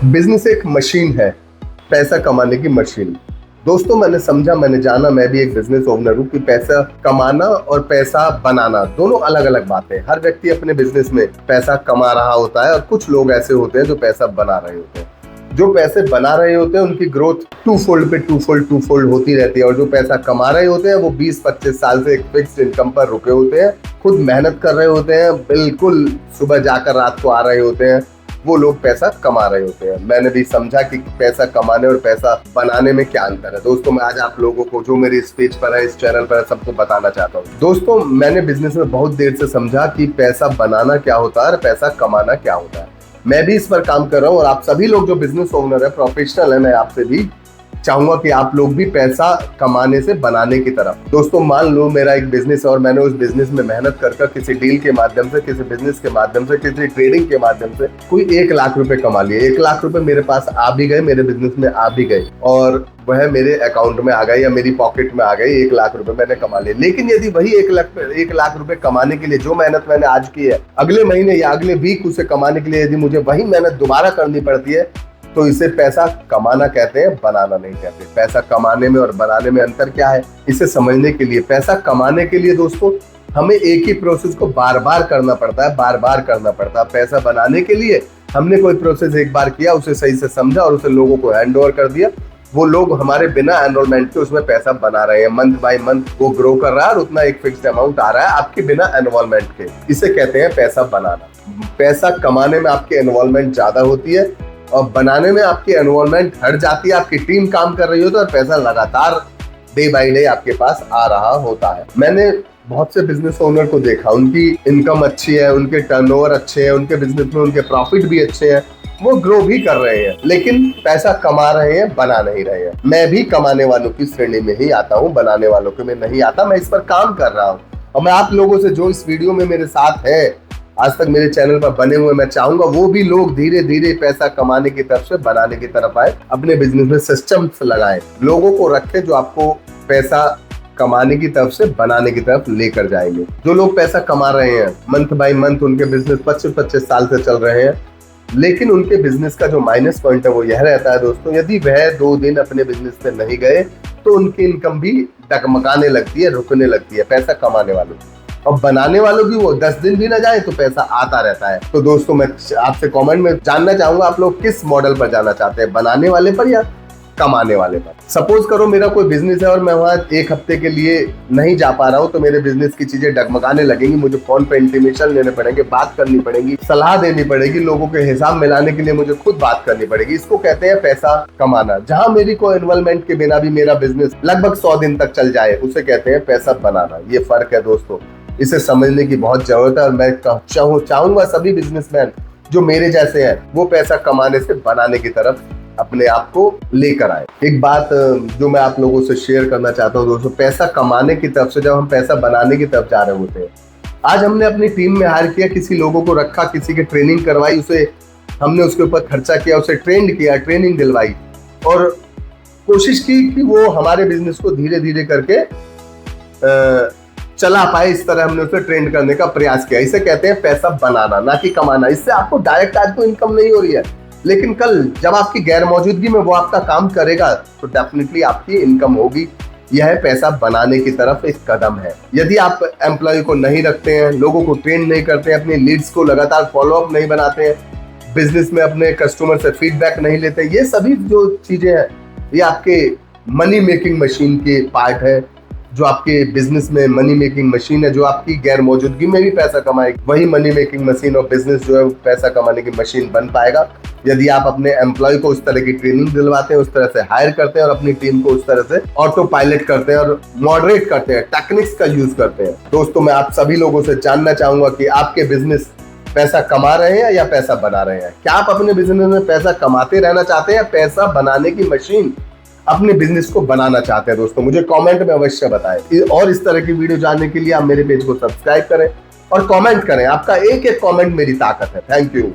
Business एक machine है, पैसा कमाने की मशीन। दोस्तों, मैंने समझा, मैंने जाना, मैं भी एक बिजनेस ओनर हूँ कि पैसा कमाना और पैसा बनाना दोनों अलग अलग बातें हैं। हर व्यक्ति अपने बिजनेस में पैसा कमा रहा होता है और कुछ लोग ऐसे होते हैं जो पैसा बना रहे होते हैं। जो पैसे बना रहे होते हैं उनकी ग्रोथ टू फोल्ड होती रहती है, और जो पैसा कमा रहे होते हैं वो 20-25 साल से एक फिक्स्ड इनकम पर रुके होते हैं, खुद मेहनत कर रहे होते हैं, बिल्कुल सुबह जाकर रात को आ रहे होते हैं। वो लोग पैसा कमा रहे होते हैं। मैंने भी समझा कि पैसा कमाने और पैसा बनाने में क्या अंतर है। दोस्तों, मैं आज आप लोगों को जो मेरे इस पेज पर है, इस चैनल पर है, सबको बताना चाहता हूँ। दोस्तों, मैंने बिजनेस में बहुत देर से समझा कि पैसा बनाना क्या होता है और पैसा कमाना क्या होता है। मैं भी इस पर काम कर रहा हूँ, और आप सभी लोग जो बिजनेस ओनर है, प्रोफेशनल है, मैं आपसे भी चाहूंगा कि आप लोग भी पैसा कमाने से बनाने की तरफ। दोस्तों, मान लो मेरा एक बिजनेस है और मैंने उस बिजनेस में मेहनत कर किसी डील के माध्यम से, किसी बिजनेस के माध्यम से, किसी ट्रेडिंग के माध्यम से कोई 1 लाख रुपए कमा लिए। 1 लाख रुपए मेरे पास आ भी गए, मेरे बिजनेस में आ भी गए, और वह मेरे अकाउंट में आ गए या मेरी पॉकेट में आ गए। 1 लाख रुपए मैंने कमा लिए। लेकिन यदि वही 1 लाख रुपए कमाने के लिए जो मेहनत मैंने आज की है, अगले महीने या अगले वीक उसे कमाने के लिए यदि मुझे वही मेहनत दोबारा करनी पड़ती है, तो इसे पैसा कमाना कहते हैं, बनाना नहीं कहते। पैसा कमाने में और बनाने में अंतर क्या है, इसे समझने के लिए, पैसा कमाने के लिए दोस्तों हमें एक ही प्रोसेस को बार बार करना पड़ता है, बार बार करना पड़ता है। पैसा बनाने के लिए हमने कोई प्रोसेस एक बार किया, उसे सही से समझा और उसे लोगों को हैंड ओवर कर दिया। वो लोग हमारे बिना एनरोलमेंट के उसमें पैसा बना रहे हैं। मंथ बाय मंथ वो ग्रो कर रहा है और उतना एक फिक्स्ड अमाउंट आ रहा है आपके बिना इन्वॉल्वमेंट के। इसे कहते हैं पैसा बनाना। पैसा कमाने में आपकी इन्वॉल्वमेंट ज्यादा होती है और बनाने में आपकी इन्वॉल्वमेंट हट जाती है। आपकी टीम काम कर रही होती है और पैसा लगातार डे बाय डे आपके पास आ रहा होता है। मैंने बहुत से बिजनेस ओनर को देखा, उनकी इनकम अच्छी है, उनके टर्नओवर अच्छे हैं, उनके बिजनेस में उनके प्रॉफिट भी अच्छे हैं, वो ग्रो भी कर रहे हैं, लेकिन पैसा कमा रहे हैं, बना नहीं रहे हैं। मैं भी कमाने वालों की श्रेणी में ही आता हूँ, बनाने वालों के में नहीं आता। मैं इस पर काम कर रहा हूँ और मैं आप लोगों से जो इस वीडियो में मेरे साथ है, आज तक मेरे चैनल पर बने हुए, मैं चाहूंगा वो भी लोग धीरे धीरे पैसा कमाने की तरफ से बनाने की तरफ आए। अपने बिजनेस में सिस्टम्स लगाएं, लोगों को रखें जो आपको पैसा कमाने की तरफ से बनाने की तरफ लेकर जाएंगे। जो लोग पैसा कमा रहे हैं मंथ बाय मंथ, उनके बिजनेस 25-25 साल से चल रहे हैं, लेकिन उनके बिजनेस का जो माइनस पॉइंट है वो यह रहता है दोस्तों, यदि वह 2 दिन अपने बिजनेस में नहीं गए तो उनकी इनकम भी डगमगाने लगती है, रुकने लगती है। पैसा कमाने वालों और बनाने वालों की वो 10 दिन भी ना जाए तो पैसा आता रहता है। तो दोस्तों, मैं आपसे कमेंट में जानना चाहूंगा, आप लोग किस मॉडल पर जाना चाहते हैं, बनाने वाले पर या कमाने वाले पर। सपोज करो मेरा कोई बिजनेस है और मैं वहां 1 हफ्ते के लिए नहीं जा पा रहा हूं, तो मेरे बिजनेस की चीजें डगमगाने लगेंगी। मुझे फोन पे इंटीमेशन लेने पड़ेंगे, बात करनी पड़ेगी, सलाह देनी पड़ेगी, लोगों के हिसाब मिलाने के लिए मुझे खुद बात करनी पड़ेगी। इसको कहते हैं पैसा कमाना। जहां मेरी कोई इन्वॉल्वमेंट के बिना भी मेरा बिजनेस लगभग 100 दिन तक चल जाए, उसे कहते हैं पैसा बनाना। ये फर्क है दोस्तों, इसे समझने की बहुत जरूरत है। और मैं चाहूंगा सभी बिजनेसमैन जो मेरे जैसे हैं वो पैसा कमाने से बनाने की तरफ अपने आप को लेकर आए। एक बात जो मैं आप लोगों से शेयर करना चाहता हूँ दोस्तों, पैसा कमाने की तरफ से जब हम पैसा बनाने की तरफ जा रहे होते हैं, आज हमने अपनी टीम में हायर किया, किसी लोगों को रखा, किसी की ट्रेनिंग करवाई, उसे हमने उसके ऊपर खर्चा किया, उसे ट्रेंड किया, ट्रेनिंग दिलवाई और कोशिश की कि वो हमारे बिजनेस को धीरे धीरे करके चला पाए। इस तरह हमने उसे ट्रेंड करने का प्रयास किया। इसे कहते हैं पैसा बनाना, ना कि कमाना। इससे आपको डायरेक्ट आज तो इनकम नहीं हो रही है, लेकिन कल जब आपकी गैर मौजूदगी में वो आपका काम करेगा तो डेफिनेटली आपकी इनकम होगी। यह पैसा बनाने की तरफ एक कदम है। यदि आप एम्प्लॉय को नहीं रखते हैं, लोगों को ट्रेन नहीं करते हैं, अपनी लीड्स को लगातार फॉलोअप नहीं बनाते हैं, बिजनेस में अपने कस्टमर से फीडबैक नहीं लेते, ये सभी जो चीजें हैं ये आपके मनी मेकिंग मशीन के पार्ट है। जो आपके बिजनेस में मनी मेकिंग मशीन है, जो आपकी गैर मौजूदगी में भी पैसा कमाएगी, वही मनी मेकिंग मशीन और बिजनेस जो है पैसा कमाने की मशीन बन पाएगा यदि आप अपने एम्प्लॉय को उस तरह की ट्रेनिंग दिलवाते हैं, उस तरह से हायर करते हैं और अपनी टीम को उस तरह से ऑटो पायलट करते हैं और मॉडरेट करते हैं, टेक्निक्स का यूज करते हैं। दोस्तों, मैं आप सभी लोगों से जानना चाहूंगा कि आपके बिजनेस पैसा कमा रहे हैं या पैसा बना रहे हैं। क्या आप अपने बिजनेस में पैसा कमाते रहना चाहते हैं या पैसा बनाने की मशीन अपने बिजनेस को बनाना चाहते हैं? दोस्तों, मुझे कमेंट में अवश्य बताएं। और इस तरह की वीडियो जानने के लिए आप मेरे पेज को सब्सक्राइब करें और कमेंट करें। आपका एक एक कमेंट मेरी ताकत है। Thank you.